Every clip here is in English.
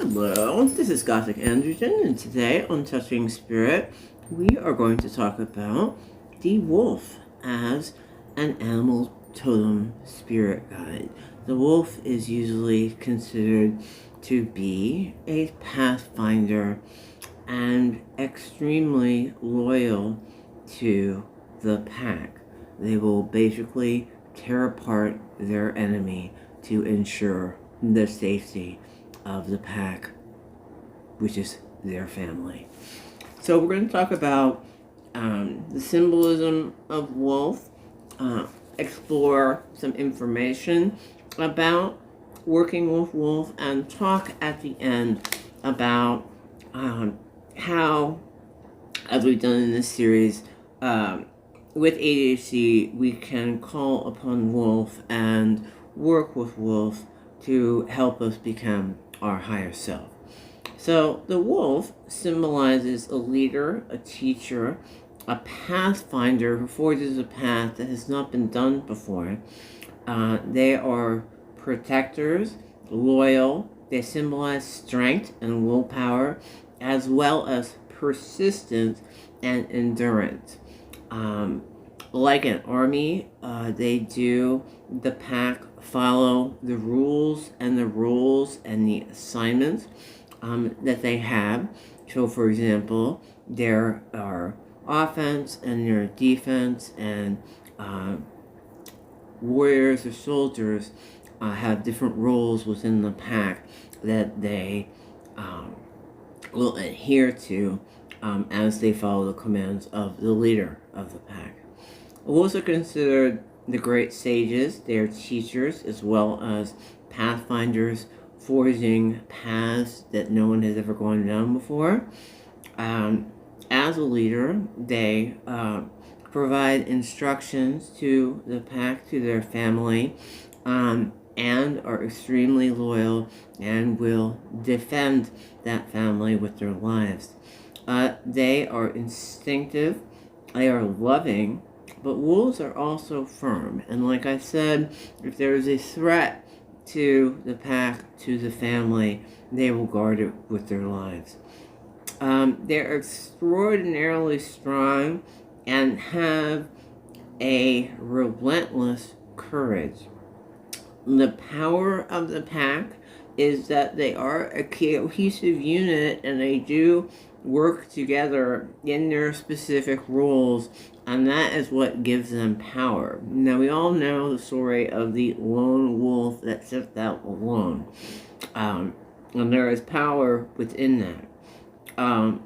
Hello, this is Gothic Androgyn, and today on Touching Spirit, we are going to talk about the wolf as an animal totem spirit guide. The wolf is usually considered to be a pathfinder and extremely loyal to the pack. They will basically tear apart their enemy to ensure the safety of the pack, which is their family. So we're going to talk about the symbolism of wolf, explore some information about working with wolf, and talk at the end about how, as we've done in this series, with ADHD, we can call upon wolf and work with wolf to help us become our higher self. So the wolf symbolizes a leader, a teacher, a pathfinder who forges a path that has not been done before. They are protectors, loyal. They symbolize strength and willpower, as well as persistence and endurance. Like an army, the pack follow the rules and the assignments that they have. So, for example, there are offense and there are defense, and warriors or soldiers have different roles within the pack that they will adhere to as they follow the commands of the leader of the pack. Wolves are considered the great sages. They are teachers as well as pathfinders, forging paths that no one has ever gone down before. As a leader, they provide instructions to the pack, to their family, and are extremely loyal and will defend that family with their lives. They are instinctive, they are loving, but wolves are also firm. And like I said, if there is a threat to the pack, to the family, they will guard it with their lives. They're extraordinarily strong and have a relentless courage. The power of the pack is that they are a cohesive unit, and they do work together in their specific roles, and that is what gives them power. Now, we all know the story of the lone wolf that sets out alone, and there is power within that.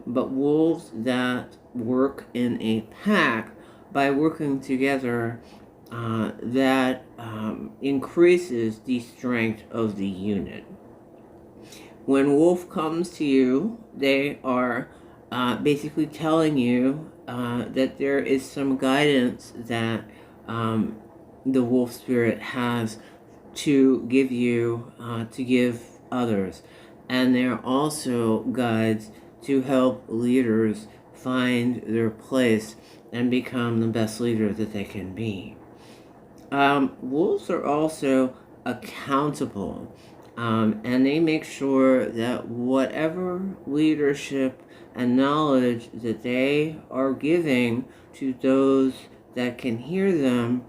But wolves that work in a pack, by working together, that increases the strength of the unit. When wolf comes to you, they are basically telling you that there is some guidance that the wolf spirit has to give you, to give others. And they're also guides to help leaders find their place and become the best leader that they can be. Wolves are also accountable. And they make sure that whatever leadership and knowledge that they are giving to those that can hear them,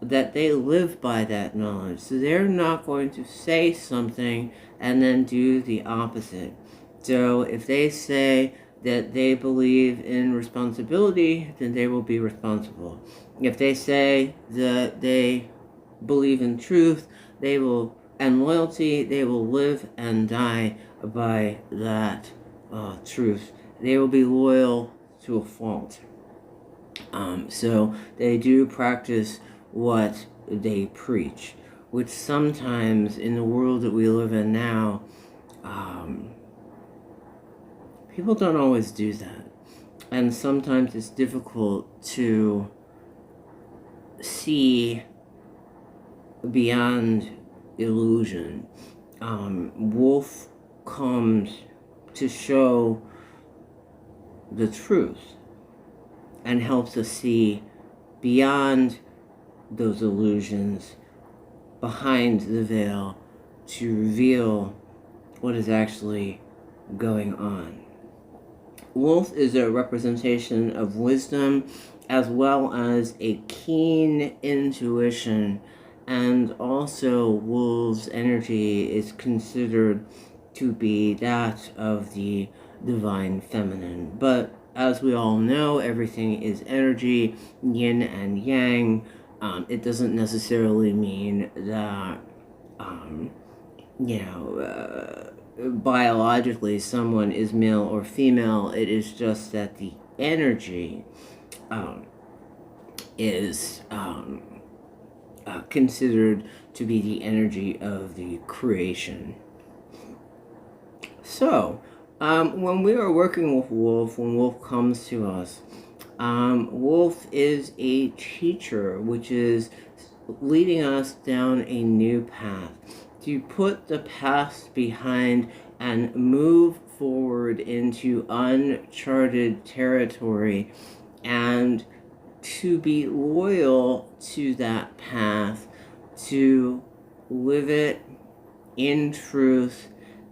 that they live by that knowledge. So they're not going to say something and then do the opposite. So if they say that they believe in responsibility, then they will be responsible. If they say that they believe in truth, and loyalty, they will live and die by that truth. They will be loyal to a fault. So they do practice what they preach, which sometimes in the world that we live in now, people don't always do that. And sometimes it's difficult to see beyond illusion. Wolf comes to show the truth and helps us see beyond those illusions, behind the veil, to reveal what is actually going on. Wolf is a representation of wisdom as well as a keen intuition, and also wolf's energy is considered to be that of the divine feminine. But as we all know, everything is energy, yin and yang. It doesn't necessarily mean that, biologically someone is male or female. It is just that the energy is considered to be the energy of the creation. So, when we are working with Wolf, when Wolf comes to us, Wolf is a teacher, which is leading us down a new path, to put the past behind and move forward into uncharted territory, and to be loyal to that path, to live it in truth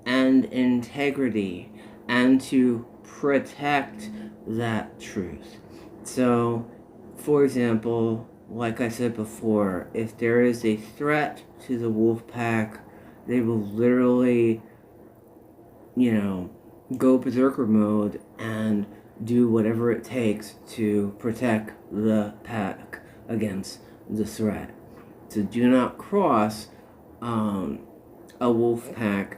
and integrity, and to protect that truth. So, for example, like I said before, if there is a threat to the wolf pack, they will literally, go berserker mode and do whatever it takes to protect the pack against the threat. So do not cross a wolf pack,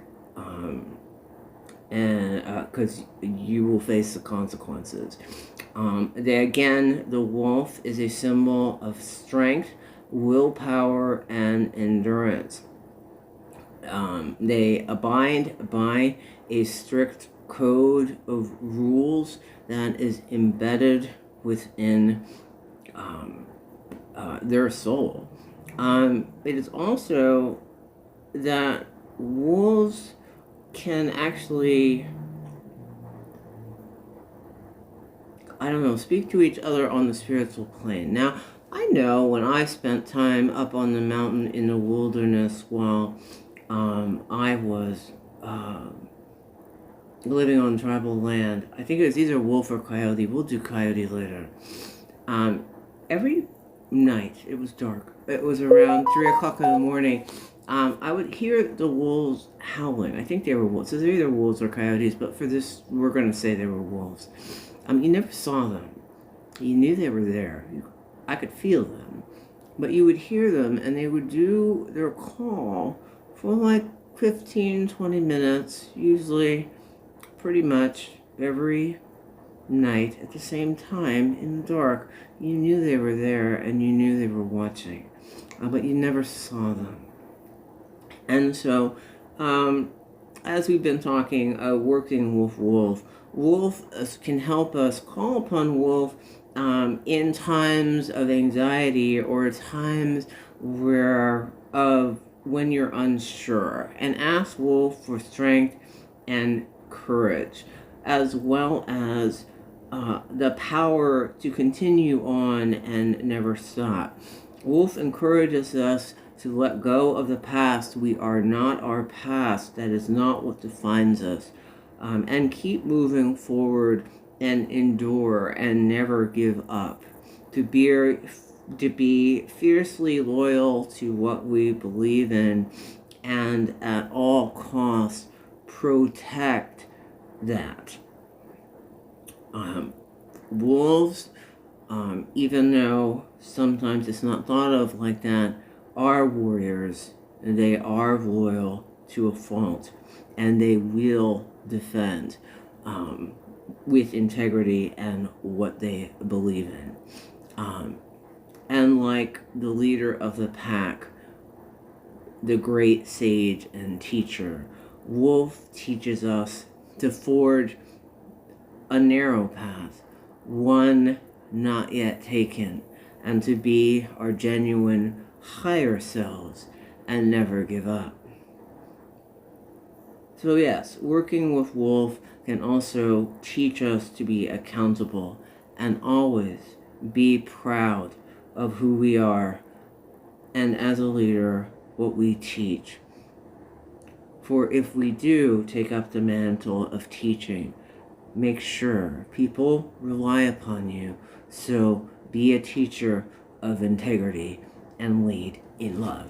and because you will face the consequences. The wolf is a symbol of strength, willpower, and endurance. They abide by a strict code of rules that is embedded within their soul. It is also that wolves can actually, speak to each other on the spiritual plane. Now, I know when I spent time up on the mountain in the wilderness while I was living on tribal land, I think it was either wolf or coyote. We'll do coyote later. Every night, it was dark. It was around 3 o'clock in the morning. I would hear the wolves howling. I think they were wolves. So they're either wolves or coyotes, but for this, we're going to say they were wolves. You never saw them. You knew they were there. I could feel them. But you would hear them, and they would do their call for like 15, 20 minutes, usually pretty much every night at the same time in the dark. You knew they were there, and you knew they were watching, but you never saw them. And so, as we've been talking, working with Wolf, Wolf can help us call upon Wolf in times of anxiety or times when you're unsure, and ask Wolf for strength and courage, as well as the power to continue on and never stop. Wolf encourages us to let go of the past. We are not our past. That is not what defines us. And keep moving forward and endure and never give up. To be fiercely loyal to what we believe in, and at all costs protect that. Wolves, even though sometimes it's not thought of like that, are warriors, and they are loyal to a fault, and they will defend with integrity and what they believe in. And like the leader of the pack, the great sage and teacher, Wolf teaches us to forge a narrow path, one not yet taken, and to be our genuine higher selves and never give up. So yes, working with Wolf can also teach us to be accountable and always be proud of who we are, and as a leader, what we teach. For if we do take up the mantle of teaching, make sure people rely upon you. So be a teacher of integrity and lead in love.